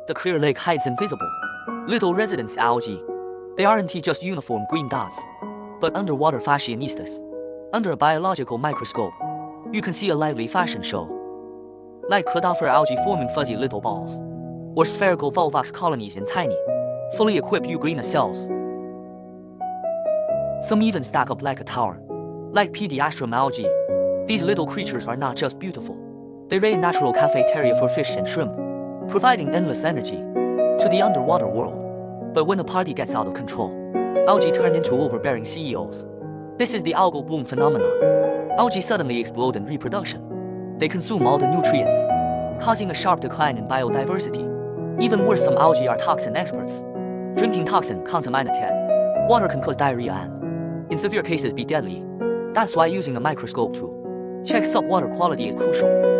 The Clear Lake hides invisible, little residence algae. They aren't just uniform green dots, but underwater fashionistas. Under a biological microscope, you can see a lively fashion show. Like cladophyra algae forming fuzzy little balls, or spherical volvox colonies in tiny, fully equipped euglena cells. Some even stack up like a tower. Like Pediastrum algae, these little creatures are not just beautiful. They raid natural cafeteria for fish and shrimp, providing endless energy to the underwater world. But when the party gets out of control, algae turn into overbearing CEOs. This is the algal bloom phenomenon. Algae suddenly explode in reproduction. They consume all the nutrients, causing a sharp decline in biodiversity. Even worse, some algae are toxin experts. Drinking toxin contaminated water can cause diarrhea and, in severe cases, be deadly. That's why using a microscope to check saltwater quality is crucial.